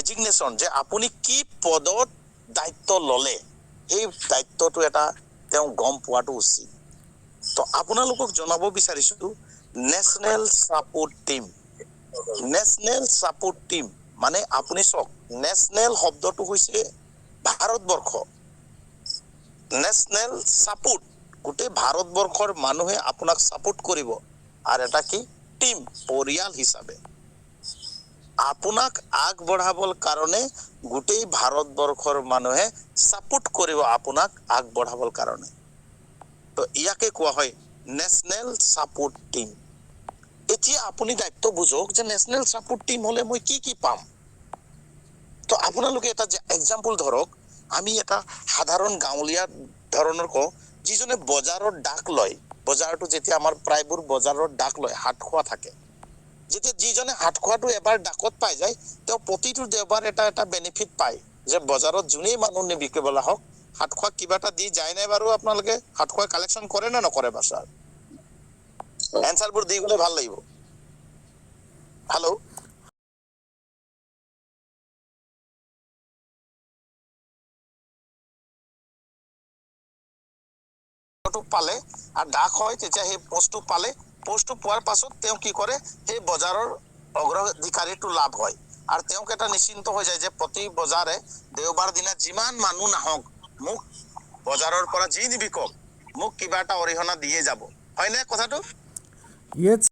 Designation যে আপুনি কি পদত দায়িত্ব ললে সেই দায়িত্বটো এটা তেওঁ গম পোৱাটো উচিত তো আপোনালোকক জনাব বিচাৰিছো নেশনেল সাপোৰ্ট টিম মানে আপুনি চক নেশনেল শব্দটো হৈছে ভাৰতবৰ্ষ নেশনেল সাপোৰ্ট গোটেই ভাৰতবৰ্ষৰ মানুহে আপোনাক সাপোৰ্ট কৰিব আৰ এটা কি টিম পৰিয়াল হিচাপে আপোনাক আগবঢ়াবৰ কাৰণে গোটেই ভাৰতবৰ্ষৰ মানুহে সাপোৰ্ট কৰিব আপোনাক আগবঢ়াবৰ কাৰণে তো ইয়াকে কোৱা হয় নেশনেল সাপোর্ট টিম এতিয়া আপুনি দায়িত্ব বুঝক যে নেশনেল সাপোর্ট টিম হলে মই কি পাম তো আপোনালোকে এটা এক্সাম্পল ধৰক আমি এটা সাধাৰণ গাঁৱলীয়া ধৰণৰ কওঁ যিজনে বজাৰৰ ডাক লয় বজাৰটো যেতিয়া আমাৰ প্ৰায়বোৰ বজাৰৰ ডাক লয় হাত খোৱা থাকে যেতিয়া যিজনে হাত খোৱাটো এবাৰ ডাকত পাই যায় তেওঁ প্ৰতিটো দেওবাৰ এটা বেনিফিট পায় যে বজাৰত যোনেই মানুহ নিবিকিবলৈ হওক হাত খোৱা কিবা এটা দি যায় নাই বাৰু আপোনালোকে হাত খোৱা কালেকশ্যন কৰে নে নকৰে বাছাৰ এনসাৰবোৰ দি গলে ভাল লাগিব হেল্ল' পালে আৰ ডাক হয় তেতিয়া সেই পোস্টটো পালে পোস্টটো পোৱাৰ পাছত তেওঁ কি কৰে সেই বজাৰৰ অগ্ৰাধিকাৰীটো লাভ হয় আৰু তেওঁক এটা নিশ্চিন্ত হৈ যায় যে প্ৰতি বজাৰে দেওবাৰ দিনা যিমান মানুহ নাহক মোক বজাৰৰ পৰা যি নিবিকক মোক কিবা এটা অৰিহণা দিয়ে যাব হয়নে কথাটো Yes.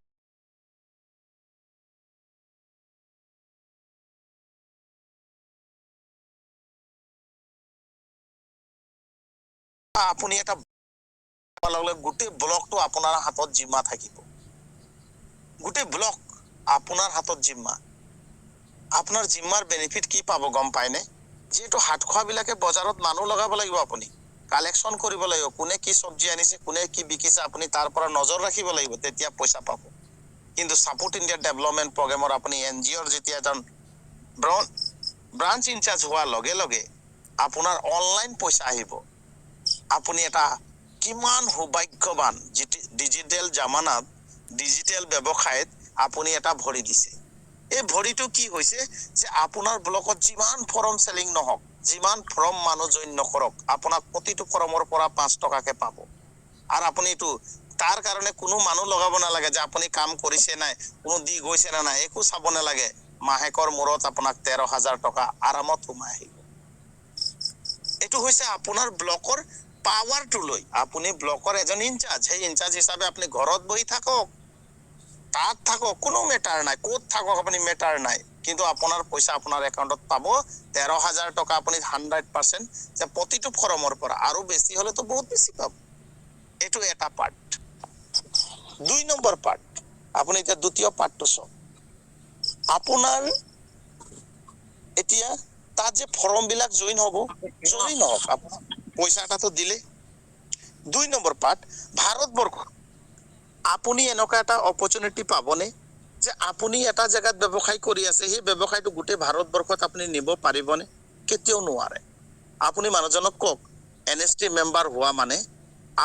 আপুনি এটা গোটেই ব্লকটো আপোনাৰ হাতত জিম্মা থাকিব গোটেই ব্লক আপোনাৰ হাতত জিম্মা আপোনাৰ জিম্মাৰ বেনিফিট কি পাব গম পায়নে যেহেতু হাত খোৱাবিলাকে বজাৰত মানুহ লগাব লাগিব আপুনি কালেকশ্যন কৰিব লাগিব কোনে কি চব্জি আনিছে কোনে কি বিকিছে আপুনি তাৰ পৰা নজৰ ৰাখিব লাগিব তেতিয়া পইচা পাব কিন্তু সাপোৰ্ট ইন্ডিয়া ডেভেলপমেন্ট প্ৰোগ্ৰামৰ আপুনি এনজিওৰ যেতিয়া এজন ব্ৰাঞ্চ ইনচাৰ্জ হোৱাৰ লগে লগে আপোনাৰ অনলাইন পইচা আহিব আপুনি এটা কিমান সৌভাগ্যবান ডিজিটেল জামানাত ডিজিটেল ব্যৱসায়ত আপুনি এটা ভৰি দিছে এই ভৰিটো কি হৈছে যে আপোনাৰ ব্লকত যিমান ফৰ্ম সেলিং নহওক যিমান ফৰ্ম মানুহ জইন নকৰক আপোনাক প্ৰতিটো ফৰ্মৰ পৰা 5 টকাকে পাব আৰ আপুনি এইটো তাৰ কাৰণে কোনো মানুহ লগাব নালাগে যে আপুনি কাম কৰিছে নাই কোনো দি গৈছে না নাই একো চাব নালাগে মাহেকৰ মূৰত আপোনাক 13,000 টকা আৰামত সোমাই আহিব এইটো হৈছে আপোনাৰ ব্লকৰ পাৱাৰটো লৈ আপুনি ব্লকৰ এজন ইনচাৰ্জ সেই ইনচাৰ্জ হিচাপে আপুনি ঘৰত বহি থাকক তাত থাকক কোনো মেটাৰ নাই ক'ত থাকক আপুনি মেটাৰ নাই কিন্তু আপোনাৰ পইচা আপোনাৰ একাউণ্টত পাব 13,000 টকা আপুনি 100% যে প্ৰতিটো ফৰ্মৰ পৰা আৰু বেছি হলে তো বহুত বেছি পাব এইটো এটা পাৰ্ট 2 নম্বৰ পাৰ্ট আপুনি এটা দ্বিতীয় পাৰ্টটো চাওক আপোনাৰ এতিয়া তাত যে ফৰ্ম বিলাক জইন হ'ব জইন নহওক আপোনাৰ পইচা এটাতো দিলে 2 নম্বৰ পাৰ্ট ভাৰতবৰ্ষ আপুনি এনেকুৱা এটা অপৰচুনিটি পাবনে যে আপুনি এটা জায়গাত ব্যৱসায় কৰি আছে সেই ব্যৱসায়টো গোটেই ভাৰতবৰ্ষত আপুনি নিব পাৰিবনে কেতিয়াও নোৱাৰে আপুনি মানুহজনক কক এনএসটি মেম্বাৰ হোৱা মানে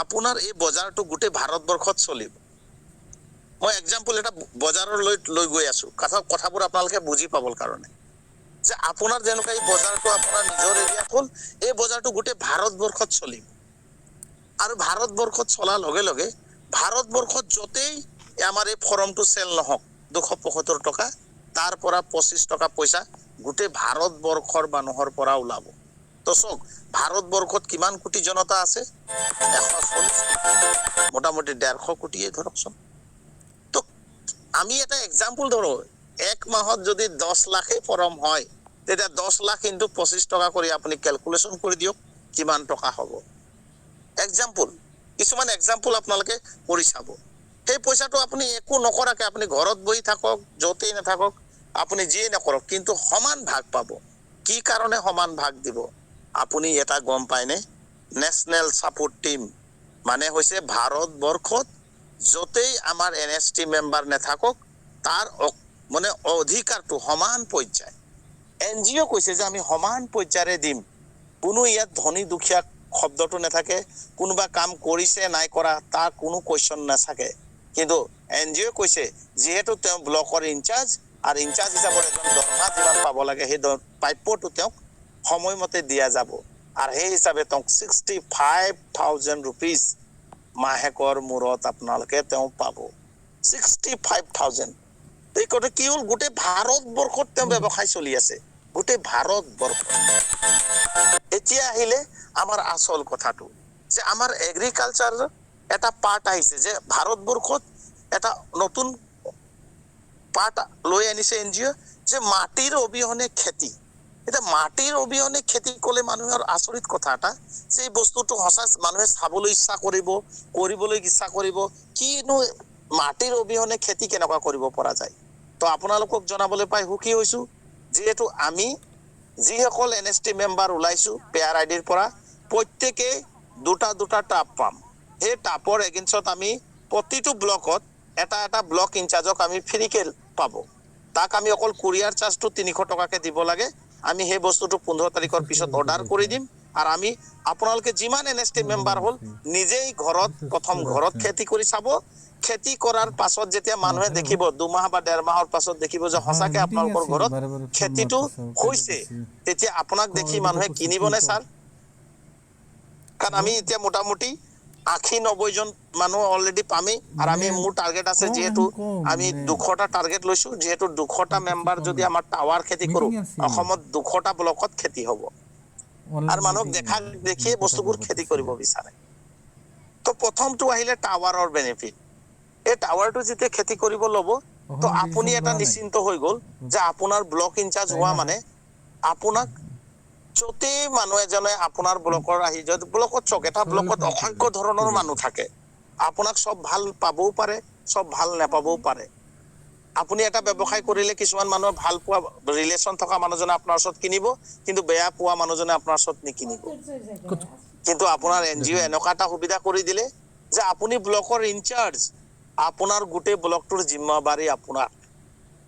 আপোনাৰ এই বজাৰটো গোটেই ভাৰতবৰ্ষত চলিব মই এক্সাম্পল এটা বজাৰৰ লৈ গৈ আছো কথাবোৰ আপোনালোকে বুজি পাবৰ কাৰণে যে আপোনাৰ যেনেকুৱা এই বজাৰটো আপোনাৰ নিজৰ এৰিয়াত হ'ল এই বজাৰটো গোটেই ভাৰতবৰ্ষত চলিব আৰু ভাৰতবৰ্ষত চলাৰ লগে লগে ভাৰতবৰ্ষত যতেই আমাৰ এই ফৰ্মটো সেল নহওক 275 টকা তাৰ পৰা 25 টকা পইচা গোটেই ভাৰতবৰ্ষৰ মানুহৰ পৰা ওলাব তো চক ভাৰতবৰ্ষত কিমান কোটি জনতা আছে 140 মোটামুটি 150 কোটিয়ে ধৰকচোন তো আমি এটা এক্সাম্পল ধৰো এক মাহত যদি 10 লাখে ফৰ্ম হয় তেতিয়া 10 লাখ ইনটু 25 টকা কৰি আপুনি ক্যালকুলেশন কৰি দিয়ক কিমান টকা হ'ব এক্সাম্পল কিছুমান এক্সাম্পল আপোনালোকে কৰি চাব সেই পইচাটো আপুনি একো নকৰাকে আপুনি ঘৰত বহি থাকক যতেই নাথাকক আপুনি যিয়ে নকৰক কিন্তু সমান ভাগ পাব কি কাৰণে সমান ভাগ দিব আপুনি এটা গম পায়নে নেশনেল সাপোৰ্ট টিম মানে হৈছে ভাৰতবৰ্ষত যতেই আমাৰ এনএসটি মেম্বাৰ নাথাকক তাৰ মানে অধিকাৰটো সমান পৰ্যায় এনজিও কৈছে যে আমি সমান পৰ্যায়ৰে দিম কোনো ইয়াত ধনী দুখীয়া শব্দটো নাথাকে কোনোবা কাম কৰিছে নাই কৰা তাৰ কোনো কোৱেশ্চন নাথাকে কিন্তু এনজিও কৈছে যেহেতু তেওঁ ব্লকৰ ইনচাৰ্জ আৰু ইনচাৰ্জ হিচাপত এজন দৰমহা যিমান পাব লাগে সেই প্ৰাপ্যটো তেওঁক সময়মতে দিয়া যাব আৰু সেই হিচাপে তেওঁক 65,000 rupees মাহেকৰ মূৰত আপোনালোকে তেওঁ পাব 65,000 এই কথা কি হ'ল গোটেই ভাৰতবৰ্ষত তেওঁ ব্যৱসায় চলি আছে গোটেই ভাৰতবৰ্ষত এতিয়া আহিলে আমাৰ আচল কথাটো যে আমাৰ এগ্ৰিকালচাৰ এটা পাৰ্ট আহিছে যে ভাৰতবৰ্ষত এটা নতুন পাৰ্ট লৈ আনিছে এনজিঅ যে মাটিৰ অবিহনে খেতি এটা মাটিৰ অবিহনে খেতি কৰিলে মানুহৰ আচৰিত কথা এটা যে এই বস্তুটো সঁচা মানুহে চাবলৈ ইচ্ছা কৰিব কৰিবলৈ ইচ্ছা কৰিব কিনো মাটিৰ অবিহনে খেতি কেনেকুৱা কৰিব পৰা যায় তো আপোনালোকক জনাবলৈ পাই সুখী হৈছো যেহেতু আমি যিসকল এনএছটি মেম্বাৰ ওলাইছো পেয়াৰ আইডিৰ পৰা প্ৰত্যেকে দুটা টাপ পাম সেই টাপৰ এগেইনষ্টত আমি প্ৰতিটো ব্লকত এটা ব্লক ইনচাৰ্জক আমি ফ্ৰীকে পাব তাক আমি অকল কুৰিয়াৰ চাৰ্জটো 300 টকাকে দিব লাগে আমি সেই বস্তুটো 15 তাৰিখৰ পিছত অৰ্ডাৰ কৰি দিম আৰু আমি আপোনালোকে যিমান এনএছটি মেম্বাৰ হল নিজেই ঘৰত প্ৰথম ঘৰত খেতি কৰি চাব খেতি কৰাৰ পাছত যেতিয়া মানুহে দেখিব 2 মাহ বা 1.5 মাহৰ পাছত দেখিব যে সঁচাকে আপোনালোকৰ ঘৰত খেতিটো হৈছে তেতিয়া আপোনাক দেখি মানুহে কিনিবনে স্যাৰ কাৰণ আমি এতিয়া মোটামুটি 80-90 জন মানুহ অলৰেডি পামেই আৰু আমি মোৰ টাৰ্গেট আছে যেহেতু আমি 200টা টাৰ্গেট লৈছো যেহেতু 200টা মেম্বাৰ যদি আমাৰ টাৱাৰ খেতি কৰো অসমত 200টা ব্লকত খেতি হ'ব আৰু মানুহক দেখিয়ে বস্তুবোৰ খেতি কৰিব বিচাৰে তো প্ৰথমটো আহিলে টাৱাৰৰ বেনিফিট এই টাৱাৰটো যেতিয়া খেতি কৰিব ল'ব তো আপুনি এটা নিশ্চিন্ত হৈ গ'ল যে আপোনাৰ ব্লক ইনচাৰ্জ হোৱা মানে আপোনাক যতে মানুহ এজনে আপোনাৰ ব্লকৰ আহি যত ব্লকত চক এটা ব্লকত অসংখ্য ধৰণৰ মানুহ থাকে আপোনাক সব ভাল পাবও পাৰে সব ভাল নাপাবও পাৰে আপুনি এটা ব্যৱসায় কৰিলে কিছুমান মানুহ ভাল পোৱা ৰিলেচন থকা মানুহজনে আপোনাৰ ওচৰত কিনিব কিন্তু বেয়া পোৱা মানুহজনে আপোনাৰ ওচৰত নিকিনিব কিন্তু আপোনাৰ এনজিও এনেকুৱা এটা সুবিধা কৰি দিলে যে আপুনি ব্লকৰ ইনচাৰ্জ আপোনাৰ গোটেই ব্লকটোৰ জিম্মাবাৰী আপোনাৰ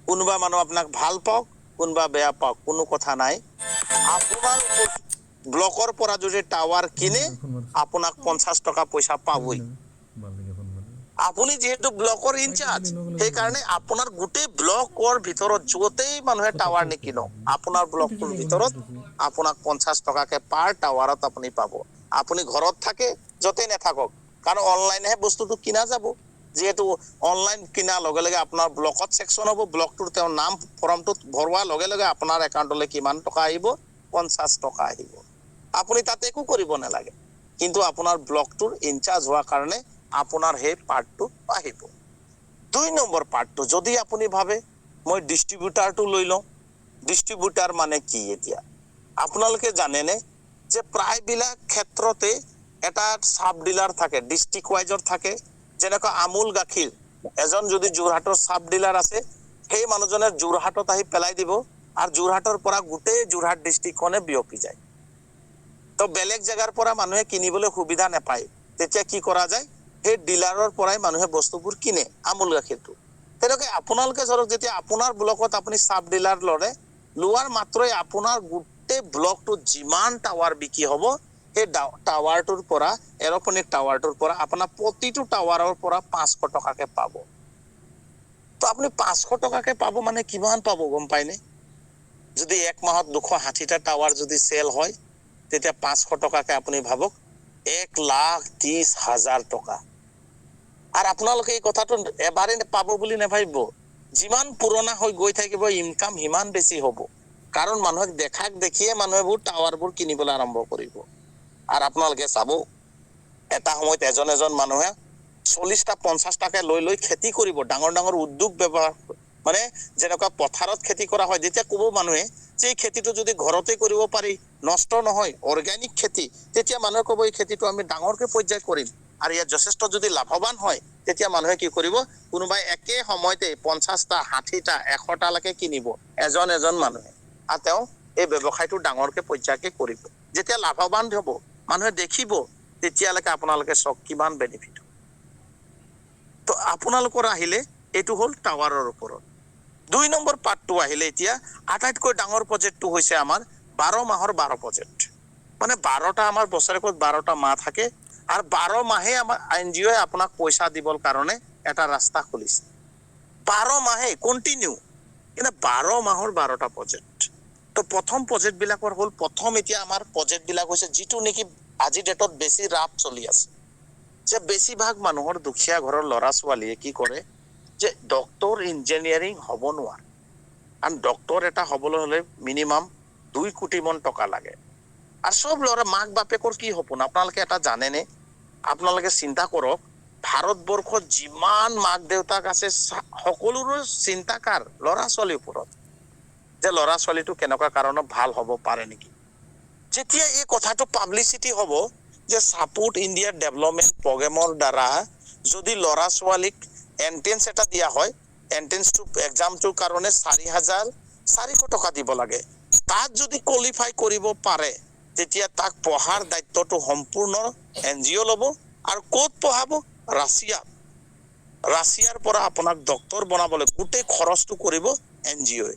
কোনোবা মানুহ আপোনাক ভাল পাওক কোনোবা বেয়া পাওক কোনো কথা নাই আপোনাৰ ব্লকৰ পৰা যদি টাৱাৰ কিনে আপোনাক 50 টকা পইচা পাবই আপুনি যেহেতু ব্লকৰ ইনচাৰ্জ সেই কাৰণে আপোনাৰ গোটেই ব্লকৰ ভিতৰত যতেই মানুহে টাৱাৰ নিকিনক আপোনাৰ ব্লকটোৰ ভিতৰত আপোনাক 50 টকাকে পাৰ টাৱাৰত আপুনি পাব আপুনি ঘৰত থাকে যতেই নাথাকক কাৰণ অনলাইনহে বস্তুটো কিনা যাব যেহেতু অনলাইন কিনা লগে লগে আপোনাৰ ব্লকত সেকশন হ'ব ব্লকটোৰ তেওঁ নাম ফৰ্মটোত ভৰোৱা লগে লগে আপোনাৰ একাউণ্টলৈ কিমান টকা আহিব 50 টকা আহিব আপুনি তাতে একো কৰিব নালাগে কিন্তু আপোনাৰ ব্লকটোৰ ইনচাৰ্জ হোৱাৰ কাৰণে আপোনাৰ সেই পাৰ্টটো আহিব 2 নম্বৰ পাৰ্টটো যদি আপুনি ভাবে মই ডিস্ট্ৰিবিউটাৰটো লৈ লওঁ ডিস্ট্ৰিবিউটাৰ মানে কি এতিয়া আপোনালোকে জানেনে যে প্ৰায়বিলাক ক্ষেত্ৰতে এটা সাব ডিলাৰ থাকে ডিস্ট্ৰিক্ট ওয়াইজৰ থাকে যেনেকৈ আমুল গাখীৰ এজন যদি যোৰহাটৰ সাব ডিলাৰ আছে সেই মানুহজনে যোৰহাটত আহি পেলাই দিব আৰু যোৰহাটৰ পৰা গোটেই যোৰহাট ডিস্ট্ৰিক্টখনে বিয়পি যায় তো বেলেগ জায়গাৰ পৰা মানুহে কিনিবলৈ সুবিধা নাপায় তেতিয়া কি কৰা যায় সেই ডিলাৰৰ পৰাই মানুহে বস্তুবোৰ কিনে আমুল গাখীৰটো তেনেকৈ আপোনালোকে ধৰক যেতিয়া আপোনাৰ ব্লকত আপুনি সাব ডিলাৰ লৰে লোৱাৰ মাত্ৰই আপোনাৰ গোটেই ব্লকটোত যিমান টাৱাৰ বিক্ৰী হ'ব সেই টাৱাৰটোৰ পৰা এৰোপনিক টাৱাৰটোৰ পৰা আপোনাৰ প্ৰতিটো টাৱাৰৰ পৰা 500 টকাকে পাব তো আপুনি 500 টকাকে পাব মানে কিমান পাব গম পাইনে যদি এক মাহত 260টা টাৱাৰ যদি সেল হয় তেতিয়া 500 টকাকে আপুনি ভাবক 1,30,000 টকা আৰু আপোনালোকে এই কথাটো এবাৰে পাব বুলি নাভাবিব যিমান পুৰণা হৈ গৈ থাকিব ইনকাম হিমান বেছি হ'ব কাৰণ মানুহক দেখাক দেখিয়ে মানুহবোৰ টাৱাৰবোৰ কিনিবলৈ আৰম্ভ কৰিব আৰু আপোনালোকে চাব এটা সময়ত এজন মানুহে 40টা 50টাকে লৈ খেতি কৰিব ডাঙৰ ডাঙৰ উদ্যোগ ব্যৱহাৰ মানে যেনেকুৱা পথাৰত খেতি কৰা হয় যেতিয়া ক'ব মানুহে যে এই খেতিটো যদি ঘৰতে কৰিব পাৰি নষ্ট নহয় অৰ্গানিক খেতি তেতিয়া মানুহে ক'ব এই খেতিটো আমি ডাঙৰকে পৰ্যায় কৰিম আৰু ইয়াত যথেষ্ট যদি লাভৱান হয় তেতিয়া মানুহে কি কৰিব কোনোবাই একে সময়তে 50টা 60টা 100টা লৈকে কিনিব এজন মানুহে আৰু তেওঁ এই ব্যৱসায়টো ডাঙৰকে পৰ্যায়কে কৰিব যেতিয়া লাভৱান হ'ব মানুহে দেখিব তেতিয়ালৈকে আপোনালোকে সব কিমান বেনিফিট তো আপোনালোকৰ আহিলে এটো হল টাৱাৰৰ ওপৰত 2 নম্বৰ পাৰ্টটো আহিলে এতিয়া আটাইতকৈ ডাঙৰ প্ৰজেক্টটো হৈছে আমাৰ 12 মাহৰ 12 প্ৰজেক্ট মানে 12টা আমাৰ বছৰেকত 12টা মাহ থাকে আৰু 12 মাহে আমাৰ এনজিঅ আপোনাক পইচা দিবৰ কাৰণে এটা ৰাস্তা খুলিছে 12 মাহে কন্টিনিউ কিন্তু 12 মাহৰ 12টা প্ৰজেক্ট। তো প্ৰথম প্ৰজেক্ট বিলাকৰ হ'ল প্ৰথম এতিয়া আমাৰ প্ৰজেক্ট বিলাক হৈছে যিটো নেকি আজি ডেটত বেছি ৰাপ চলি আছে, যে বেছিভাগ মানুহৰ দুখীয়া ঘৰৰ ল'ৰা ছোৱালীয়ে কি কৰে যে ডক্টৰ ইঞ্জিনিয়াৰিং হ'ব নোৱাৰে, কাৰণ ডক্টৰ এটা হ'বলৈ হ'লে মিনিমাম 2 কোটি মান টকা লাগে। আৰু সব ল'ৰা মাক বাপেকৰ কি সপোন আপোনালোকে এটা জানেনে? আপোনালোকে চিন্তা কৰক, ভাৰতবৰ্ষত যিমান মাক দেউতাক আছে সকলোৰে চিন্তা কাৰ ল'ৰা ছোৱালীৰ ওপৰত, যে ল'ৰা ছোৱালীটো কেনেকুৱা কাৰণত ভাল হ'ব পাৰে নেকি। যেতিয়া এই কথাটো পাব্লিচিটি হ'ব যে সাপোৰ্ট ইণ্ডিয়া ডেভেলপমেণ্ট প্ৰগ্ৰেমৰ দ্বাৰা যদি ল'ৰা ছোৱালীক এন্ট্ৰেন্স এটা দিয়া হয়, এন্ট্ৰেন্সটো এক্সামটোৰ কাৰণে 4,400 টকা দিব লাগে, তাত যদি কোৱালিফাই কৰিব পাৰে তেতিয়া তাক পঢ়াৰ দায়িত্বটো সম্পূৰ্ণ NGO ল'ব। আৰু ক'ত পঢ়াব? ৰাছিয়াৰ পৰা আপোনাক ডক্টৰ বনাবলৈ গোটেই খৰচটো কৰিব NGO।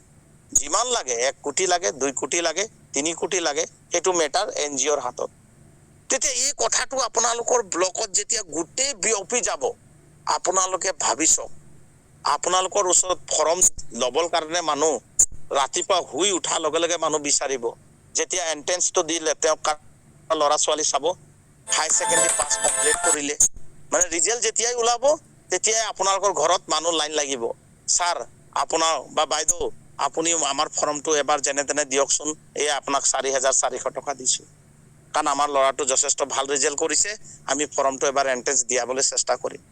যিমান লাগে 1 কোটি লাগে, 2 কোটি লাগে, 3 কোটি লাগে, সেইটো মেটাৰ NGOৰ হাতত। তেতিয়া এই কথাটো আপোনালোকৰ ব্লকত যেতিয়া গোটেই বিয়পি যাব, আপোনালোকে ভাবি চাওক, আপোনালোকৰ ওচৰত ফৰ্ম ল'বৰ কাৰণে মানুহ ৰাতিপুৱা শুই উঠাৰ লগে লগে মানুহ বিচাৰিব, যেতিয়া এন্ট্ৰেন্সটো দিলে তেওঁ ল'ৰা ছোৱালী চাব, হাই সেকেন্ডাৰী পাছ কমপ্লিট কৰিলে, মানে ৰিজাল্ট যেতিয়াই ওলাব তেতিয়াই আপোনালোকৰ ঘৰত মানুহ লাইন লাগিব, স্যাৰ আপোনাৰ বা বাইদেউ আপুনি আমাৰ ফৰ্মটো এবাৰ যেনে তেনে দিয়কচোন, এই আপোনাক 4,400 টকা দিছো, কাৰণ আমাৰ ল'ৰাটো যথেষ্ট ভাল ৰিজাল্ট কৰিছে, আমি ফৰ্মটো এবাৰ এন্ট্ৰেন্স দিয়াবলৈ চেষ্টা কৰিম।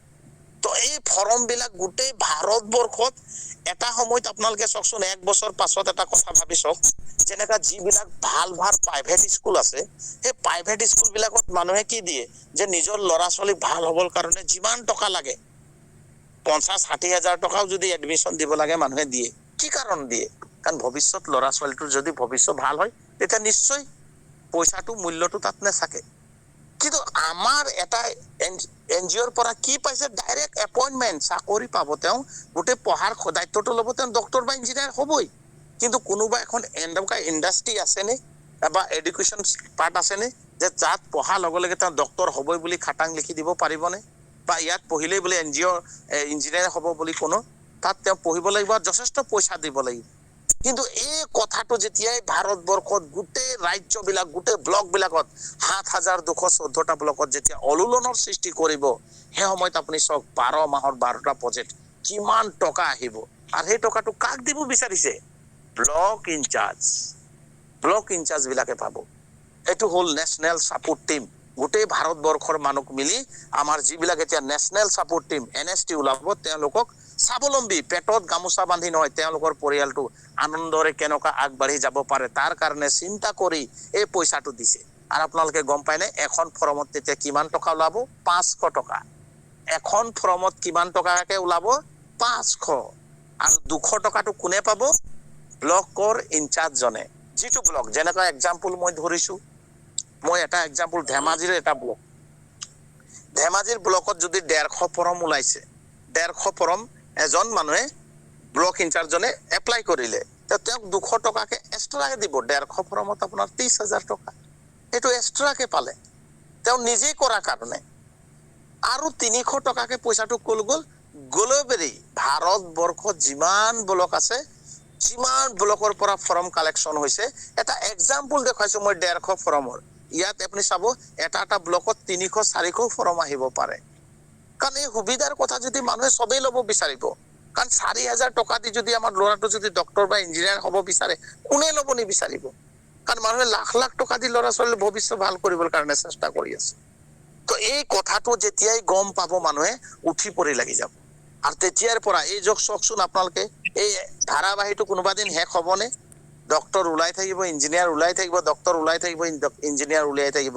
তো এই ফৰ্ম বিলাক গোটেই ভাৰতবৰ্ষত এটা সময়ত আপোনালোকে চাওকচোন, 1 বছৰ পাছত এটা কথা ভাবি চাওক, যেনেকা যিবিলাক ভাল ভাল প্ৰাইভেট স্কুল আছে, সেই প্ৰাইভেট স্কুল বিলাকত মানুহে কি দিয়ে যে নিজৰ ল'ৰা ছোৱালী ভাল হ'বৰ কাৰণে যিমান টকা লাগে 50-60 হাজাৰ টকাও যদি এডমিশ্যন দিব লাগে মানুহে দিয়ে। কি কাৰণ দিয়ে? কাৰণ ভৱিষ্যত ল'ৰা ছোৱালীটোৰ যদি ভৱিষ্যত ভাল হয় তেতিয়া নিশ্চয় পইচাটো মূল্যটো তাত নাথাকে। কিন্তু আমাৰ এটা NGOৰ পৰা কি পাইছে? ডাইৰেক্ট এপইন্টমেন্ট, চাকৰি পাব, তেওঁ গোটেই পঢ়াৰ দায়িত্বটো ল'ব, তেওঁ ডক্টৰ বা ইঞ্জিনিয়াৰ হ'বই। কিন্তু কোনোবা এখন এনেকুৱা ইণ্ডাষ্ট্ৰি আছেনে বা এডুকেশ্যন পাৰ্ট আছেনে যে তাত পঢ়াৰ লগে লগে তেওঁ ডক্টৰ হ'বই বুলি খাটাং লিখি দিব পাৰিবনে? বা ইয়াত পঢ়িলেই বোলে NGO ইঞ্জিনিয়াৰ হ'ব বুলি কোনো, তাত তেওঁ পঢ়িব লাগিব, যথেষ্ট পইচা দিব লাগিব। কিন্তু এই কথাটো যেতিয়াই ভাৰতবৰ্ষত গোটেই ৰাজ্যবিলাক গোটেই ব্লক বিলাকত 7,214টা ব্লকত যেতিয়া অলুলনৰ সৃষ্টি কৰিব, সেই সময়ত আপুনি চাওক 12 মাহৰ 12টা প্ৰজেক্ট কিমান টকা আহিব। আৰু সেই টকাটো কাক দিব বিচাৰিছে? ব্লক ইনচাৰ্জ বিলাকে পাব। এইটো হ'ল নেশ্যনেল ছাপোৰ্ট টিম, গোটেই ভাৰতবৰ্ষৰ মানুহ মিলি আমাৰ যিবিলাক এতিয়া নেশ্যনেল ছাপোৰ্ট টিম NST ওলাব, তেওঁলোকক স্বাৱলম্বী পেটত গামোচা বান্ধি নহয়, তেওঁলোকৰ পৰিয়ালটো আনন্দৰে কেনেকুৱা আগবাঢ়ি যাব পাৰে তাৰ কাৰণে চিন্তা কৰি এই পইচাটো দিছে। আৰু আপোনালোকে গম পায়নে এখন ফৰ্মত তেতিয়া কিমান টকা ওলাব? 500 টকা। এখন ফৰ্মত কিমান টকাকে ওলাব? 500। আৰু 200 টকাটো কোনে পাব? ব্লকৰ ইনচাৰ্জজনে। যিটো ব্লক, যেনেকুৱা এক্সাম্পল মই ধৰিছো, মই এটা এক্সাম্পল ধেমাজিৰ এটা ব্লক, ধেমাজিৰ ব্লকত যদি 150 ফৰ্ম ওলাইছে, 150 ফৰ্ম এজন মানুহে ব্লক ইনচাৰ্জজনে এপ্লাই কৰিলে, তেওঁক 200 টকাকে এক্সট্ৰাকে দিব। 150 ফৰ্মত আপোনাৰ 30,000 টকা, এইটো এক্সট্ৰাকে পালে তেওঁ নিজেই কৰাৰ কাৰণে। আৰু 300 টকাকে পইচাটো ক'ল গ'ল? গ্লোবেলি ভাৰতবৰ্ষত যিমান ব্লক আছে, যিমান ব্লকৰ পৰা ফৰ্ম কালেকশ্যন হৈছে, এটা এক্সাম্পল দেখাইছো মই 150 ফৰ্মৰ। ইয়াত আপুনি চাব এটা ব্লকত 300-400 ফৰ্ম আহিব পাৰে। কাৰণ এই সুবিধাৰ কথা যদি মানুহে সবেই ল'ব বিচাৰিব, কাৰণ 4,000 টকা দি যদি আমাৰ ল'ৰাটো যদি ডক্টৰ বা ইঞ্জিনিয়াৰ হ'ব বিচাৰে, কোনে ল'ব নিবিচাৰিব? কাৰণ মানুহে লাখ লাখ টকা দি ল'ৰা ছোৱালীৰ ভৱিষ্যত ভাল কৰিবৰ কাৰণে চেষ্টা কৰি আছে। তো এই কথাটো যেতিয়াই গম পাব মানুহে উঠি পৰি লাগি যাব। আৰু তেতিয়াৰ পৰা এই চাওকচোন আপোনালোকে, এই ধাৰাবাহিকটো কোনোবা দিন শেষ হ'বনে? ডক্টৰ ওলাই থাকিব, ইঞ্জিনিয়াৰ ওলাই থাকিব, ডক্টৰ ওলাই থাকিব, ইঞ্জিনিয়াৰ ওলাই থাকিব।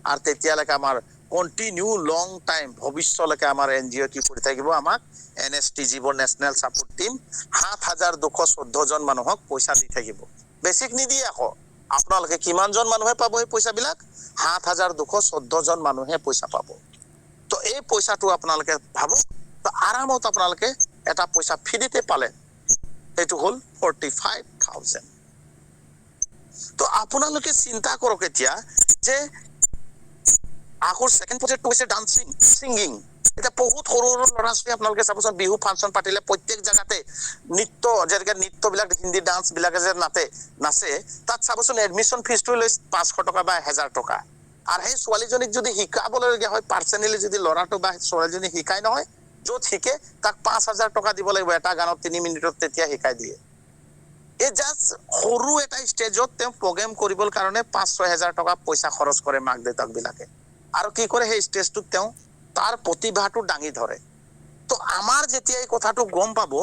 আৰু তেতিয়ালৈকে আমাৰ কণ্টিনিউ লং টাইম ভৱিষ্যলৈকে আমাৰ NGO কি কৰি থাকিব? আমাক NST যিবোৰ নেশ্যনেল ছাপোৰ্ট টিম 7,214 জন মানুহক পইচা দি থাকিব। বেছিক নিদিয়ে আকৌ। আপোনালোকে কিমানজন মানুহে পাব এই পইচাবিলাক? 7,214 জন মানুহে পইচা পাব। তো এই পইচাটো আপোনালোকে ভাবক, তো আৰামত আপোনালোকে এটা পইচা ফ্ৰীতে পালে, সেইটো হ'ল 45,000। তো আপোনালোকে চিন্তা কৰক এতিয়া যে আকৌ ছেকেণ্ড প্ৰজেক্টটো হৈছে ডান্সিং ছিংগিং এতিয়া বহুত সৰু সৰু ল'ৰা ছোৱালী আপোনালোকে চাবচোন বিহু ফাংচন পাতিলে প্ৰত্যেক জেগাতে নৃত্য যেনেকে নৃত্যবিলাক হিন্দী ডান্স বিলাকে যে নাচে তাত চাবচোন এডমিশ্যন ফিজটো লৈ 500 টকা বা 1000 টকা আৰু সেই ছোৱালীজনীক যদি শিকাবলগীয়া হয় পাৰ্চনেলি যদি ল'ৰাটো বা ছোৱালীজনী শিকাই নহয় য'ত শিকে তাক 5000 টকা দিব লাগিব এটা গানত 3 মিনিটত তেতিয়া শিকাই দিয়ে এই জাষ্ট সৰু এটা ষ্টেজত তেওঁ প্ৰগ্ৰেম কৰিবৰ কাৰণে 5-6000 টকা পইচা খৰচ কৰে মাক দেউতাক বিলাকে আৰু কি কৰে সেই ষ্টেজটোত তেওঁ তাৰ প্ৰতিভাটো দাঙি ধৰে তো আমাৰ যেতিয়া এই কথাটো গম পাব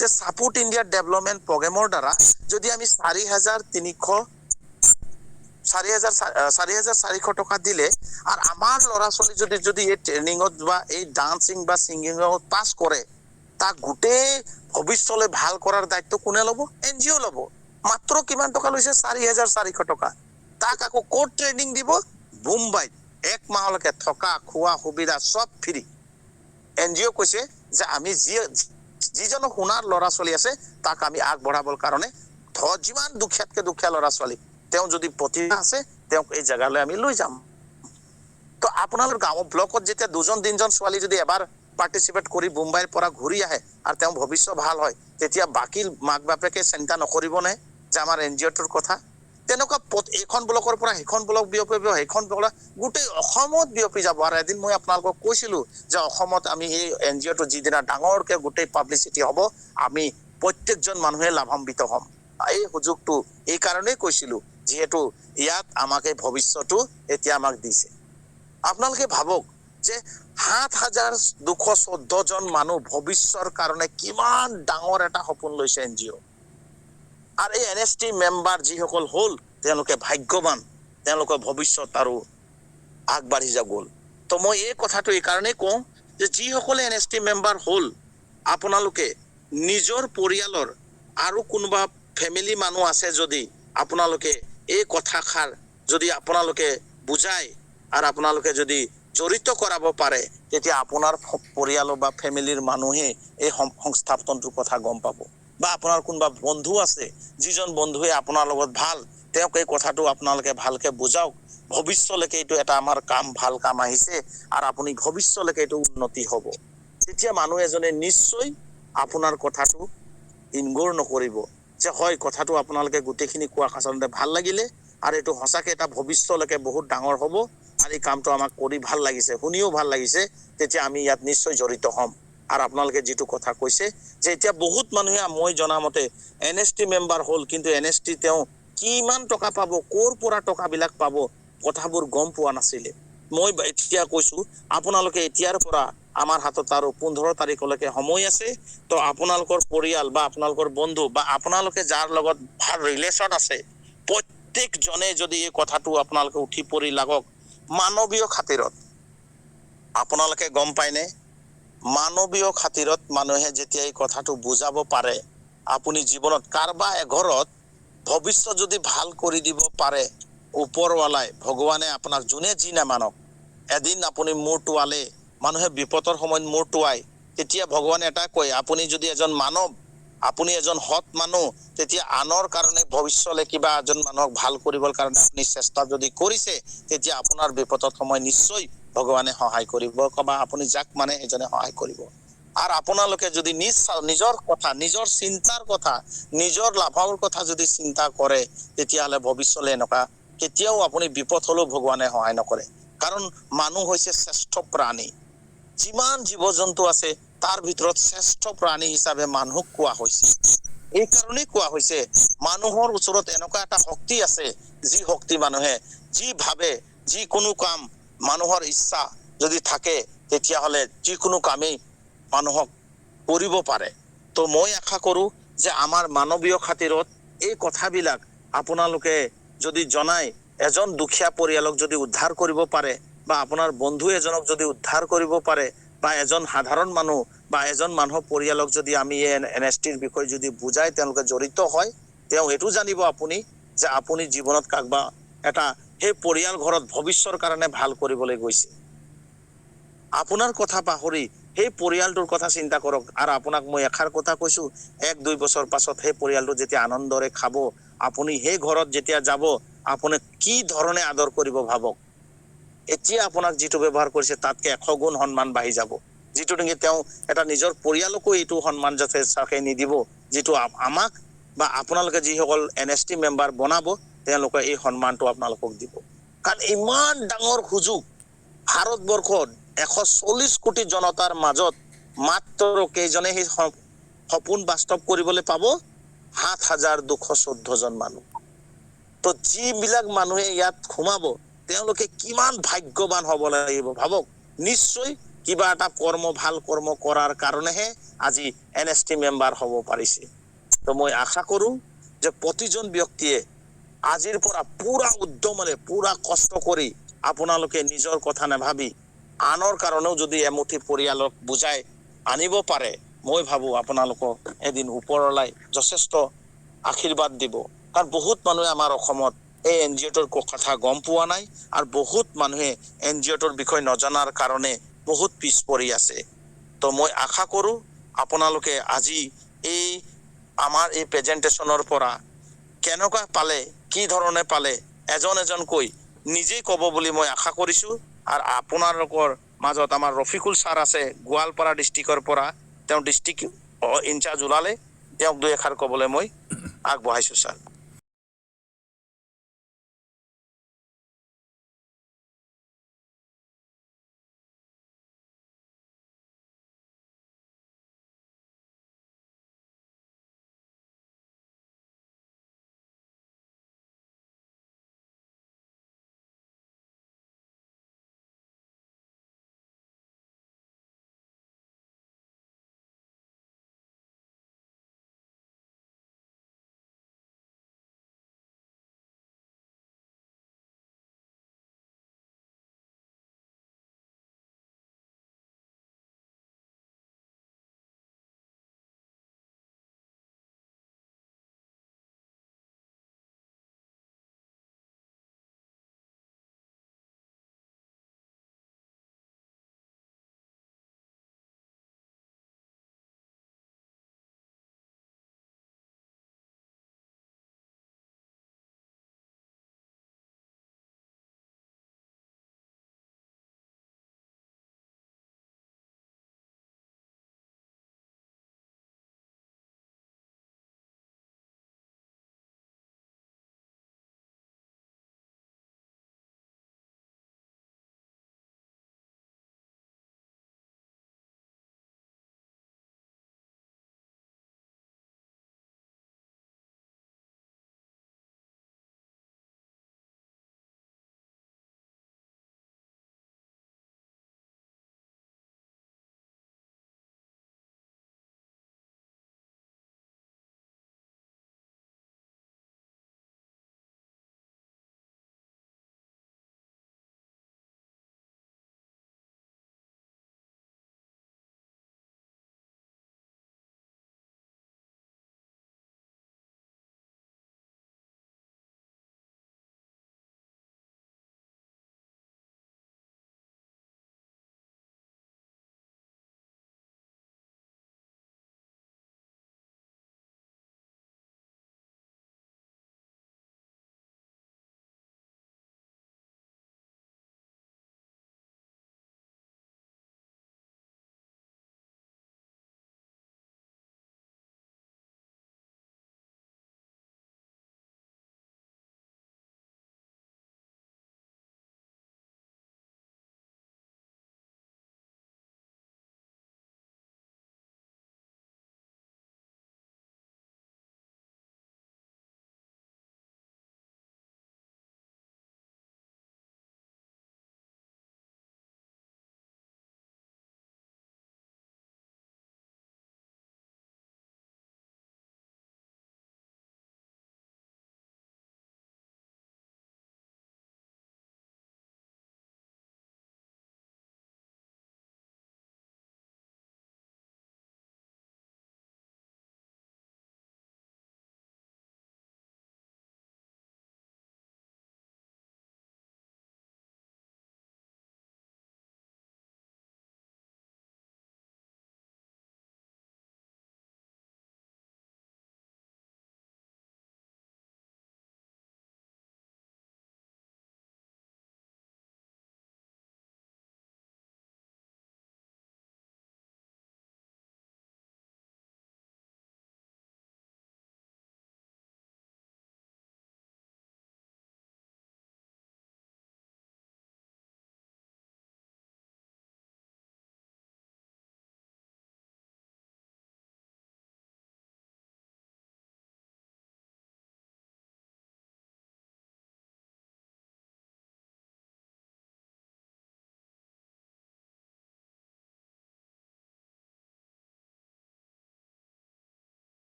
যে সাপোৰ্ট ইণ্ডিয়া ডেভেলপমেণ্ট প্ৰগ্ৰেমৰ দ্বাৰা যদি আমি 4400 টকা দিলে আৰ আমাৰ ল'ৰা ছোৱালী যদি এই ট্ৰেইনিঙত বা এই ডান্সিং বা সিঙ্গিঙত পাস কৰে তাক গোটেই ভৱিষ্যলৈ ভাল কৰাৰ দায়িত্ব কোনে ল'ব এনজিঅ ল'ব মাত্ৰ কিমান টকা লৈছে 4400 টকা তাক আকৌ কোড ট্ৰেইনিং দিব মুম্বাইত এক মাহলৈকে থকা খোৱা সুবিধা সব ফ্ৰী এনজিঅ কৈছে যে আমি যিজন সোণাৰ ল'ৰা ছোৱালী আছে তাক আমি আগবঢ়াবৰ কাৰণে যিমান দুখীয়াতকে দুখীয়া ল'ৰা ছোৱালী তেওঁ যদি প্ৰতিভা আছে তেওঁক এই জায়গালৈ আমি লৈ যাম তো আপোনালোকৰ গাঁও ব্লকত যেতিয়া দুজন তিনজন ছোৱালী যদি এবাৰ পাৰ্টিসিপেট কৰি মুম্বাইৰ পৰা ঘূৰি আহে আৰু তেওঁ ভৱিষ্যত ভাল হয় তেতিয়া বাকি মাক বাপেকে চিন্তা নকৰিবনে যে আমাৰ এনজিঅ'টোৰ কথা তেনেকুৱা এখন ব্লকৰ পৰা সেইখন ব্লক বিয়পিব সেইখন ব্লক গোটেই অসমত বিয়পি যাব আৰু এদিন মই আপোনালোকক কৈছিলো যে অসমত আমি এই এনজিঅ'টো যিদিনা ডাঙৰকে গোটেই পাব্লিচিটি হ'ব আমি প্ৰত্যেকজন মানুহে লাভান্বিত হ'ম এই সুযোগটো এই কাৰণেই কৈছিলো যেহেতু ইয়াত আমাকে ভৱিষ্যতটো এতিয়া আমাক দিছে আপোনালোকে ভাবক যে 7214 জন মানুহ ভৱিষ্যতৰ কাৰণে কিমান ডাঙৰ এটা সপোন লৈছে এনজিঅ' আৰু এই এনএসটি মেম্বাৰ যিসকল হ'ল তেওঁলোকে ভাগ্যৱান তেওঁলোকৰ ভৱিষ্যত আৰু আগবাঢ়ি যাব গ'ল তো মই এই কথাটো এই কাৰণেই কওঁ যে যিসকলে এনএসটি মেম্বাৰ হ'ল আপোনালোকে নিজৰ পৰিয়ালৰ আৰু কোনোবা ফ্যামিলি মানুহ আছে যদি আপোনালোকে এই কথাষাৰ যদি আপোনালোকে বুজাই আৰু আপোনালোকে যদি জড়িত কৰাব পাৰে তেতিয়া আপোনাৰ পৰিয়াল বা ফ্যামিলিৰ মানুহে এই সংস্থাপনটোৰ কথা গম পাব বা আপোনাৰ কোনোবা বন্ধু আছে যিজন বন্ধুৱে আপোনাৰ লগত ভাল তেওঁক এই কথাটো আপোনালোকে ভালকে বুজাওক ভৱিষ্যলৈকে এইটো এটা আমাৰ কাম ভাল কাম আহিছে আৰু আপুনি ভৱিষ্যলৈকে এইটো উন্নতি হ'ব তেতিয়া মানুহ এজনে নিশ্চয় আপোনাৰ কথাটো ইনগৰ নকৰিব যে হয় কথাটো আপোনালোকে গোটেইখিনি কোৱা আচলতে ভাল লাগিলে আৰু এইটো সঁচাকে এটা ভৱিষ্যলৈকে বহুত ডাঙৰ হ'ব আৰু এই কামটো আমাক কৰি ভাল লাগিছে শুনিও ভাল লাগিছে তেতিয়া আমি ইয়াত নিশ্চয় জড়িত হ'ম আৰু আপোনালোকে যেটো কথা কৈছে যে এতিয়া বহুত মানুহে মই জনামতে এনএসটি মেম্বাৰ হ'ল কিন্তু এনএসটি তেওঁ কিমান টকা পাব কোৰ পৰা টকা বিলাক পাব কথাবোৰ গম পোৱা নাছিলে মই এতিয়া কৈছো আপোনালোকে এতিয়াৰ পৰা আমাৰ হাতত আৰু 15 তাৰিখলৈকে সময় আছে তো আপোনালোকৰ পৰিয়াল বা আপোনালোকৰ বন্ধু বা আপোনালোকে যাৰ লগত ভাল ৰিলেচন আছে প্ৰত্যেকজনে যদি এই কথাটো আপোনালোকে উঠি পৰি লাগক মানৱীয় খাতিৰত আপোনালোকে গম পায়নে মানৱীয় খাতিৰত মানুহে যেতিয়া এই কথাটো বুজাব পাৰে আপুনি জীৱনত কাৰবা এঘৰত ভৱিষ্যত যদি ভাল কৰি দিব পাৰে ওপৰৱালাই ভগৱানে আপোনাক যোনে যি নামানক এদিন আপুনি মূৰটোৱালে মানুহে বিপদৰ সময়ত মূৰটোৱাই তেতিয়া ভগৱানে এটা কয় আপুনি যদি এজন মানৱ আপুনি এজন হত মানুহ তেতিয়া আনৰ কাৰণে ভৱিষ্যলে কিবা এজন মানুহক ভাল কৰিবৰ কাৰণে আপুনি চেষ্টা যদি কৰিছে তেতিয়া আপোনাৰ বিপদৰ সময় নিশ্চয় ভগৱানে সহায় কৰিব বা আপুনি যাক মানে এজনে সহায় কৰিব আৰ আপোনালোকে যদি নিজৰ কথা নিজৰ চিন্তাৰ কথা নিজৰ লাভৰ কথা যদি চিন্তা কৰে তেতিয়াহলে ভৱিষ্যলে এনেকা কেতিয়াও আপুনি বিপদ হলেও ভগৱানে সহায় নকৰে কাৰণ মানুহ হৈছে শ্ৰেষ্ঠ প্ৰাণী যিমান জীৱ-জন্তু আছে তাৰ ভিতৰত শ্ৰেষ্ঠ প্ৰাণী হিচাপে মানুহক কোৱা হৈছে এই কাৰণেই কোৱা হৈছে মানুহৰ ওচৰত এনেকা এটা শক্তি আছে যি শক্তি মানুহে যি ভাবে যি কোনো কাম মানুহৰ ইচ্ছা যদি থাকে তেতিয়াহলে যিকোনো কামেই মানুহক কৰিব পাৰে তো মই আশা কৰো যে আমাৰ মানৱীয় খাতিৰত এই কথাবিলাক আপোনালোকে যদি জনাই এজন দুখীয়া পৰিয়ালক যদি উদ্ধাৰ কৰিব পাৰে বা আপোনাৰ বন্ধু এজনক যদি উদ্ধাৰ কৰিব পাৰে বা এজন সাধাৰণ মানুহ বা এজন মানুহৰ পৰিয়ালক যদি আমি এনএসটিৰ বিষয় যদি বুজাই তেওঁলোকে জড়িত হয় তেওঁ এটো জানিব আপুনি যে আপুনি জীৱনত কাকবা এটা সেই পৰিয়াল ঘৰত ভৱিষ্যতৰ কাৰণে ভাল কৰিবলৈ গৈছে আপোনাৰ কথা পাহৰি সেই পৰিয়ালটোৰ কথা চিন্তা কৰক আৰু আপোনাক মই এখাৰ কথা কৈছো 1-2 বছৰ পাছত সেই পৰিয়ালটো যেতিয়া আনন্দৰে খাব আপুনি সেই ঘৰত যেতিয়া যাব আপুনি কি ধৰণে আদৰ কৰিব ভাবক এতিয়া আপোনাক যিটো ব্যৱহাৰ কৰিছে তাতকে 100 গুণ সন্মান বাঢ়ি যাব, যিটো নেকি তেওঁ এটা নিজৰ পৰিয়ালকো এইটো সন্মান যথেষ্টকে নিদিব, যিটো আমাক বা আপোনালোকে যিসকল NST মেম্বাৰ বনাব তেওঁলোকে এই সন্মানটো আপোনালোকক দিব। কাৰণ ইমান ডাঙৰ সুযোগ ভাৰতবৰ্ষত 140 কোটি জনতাৰ মাজত মাত্ৰ কেইজনে সেই সপোন বাস্তৱ কৰিবলৈ পাব? 7,214 জন মানুহ। তো যিবিলাক মানুহে ইয়াত সোমাব তেওঁলোকে কিমান ভাগ্যৱান হ'ব লাগিব ভাবক। নিশ্চয় কিবা এটা ভাল কৰ্ম কৰাৰ কাৰণেহে আজি NST মেম্বাৰ হ'ব পাৰিছে। তো মই আশা কৰোঁ যে প্ৰতিজন ব্যক্তিয়ে আজিৰ পৰা পুৰা উদ্যমেৰে পুৰা কষ্ট কৰি আপোনালোকে নিজৰ কথা নাভাবি আনৰ কাৰণেও যদি এমুঠি পৰিয়ালক বুজাই আনিব পাৰে, মই ভাবোঁ আপোনালোকক এদিন ওপৰলাই যথেষ্ট আশীৰ্বাদ দিব। কাৰণ বহুত মানুহে আমাৰ অসমত এই NGOটোৰ কথা গম পোৱা নাই আৰু বহুত মানুহে NGOটোৰ বিষয়ে নজনাৰ কাৰণে বহুত পিছ পৰি আছে। তো মই আশা কৰোঁ আপোনালোকে আজি এই আমাৰ এই প্ৰেজেণ্টেশ্যনৰ পৰা কেনেকুৱা পালে, কি ধৰণে পালে, এজনকৈ নিজেই ক'ব বুলি মই আশা কৰিছোঁ। আৰু আপোনালোকৰ মাজত আমাৰ ৰফিকুল ছাৰ আছে গোৱালপাৰা ডিষ্ট্ৰিক্টৰ পৰা, তেওঁ ডিষ্ট্ৰিক্ট ইনচাৰ্জ ওলালে, তেওঁক দুই এষাৰ ক'বলৈ মই আগবঢ়াইছোঁ ছাৰ।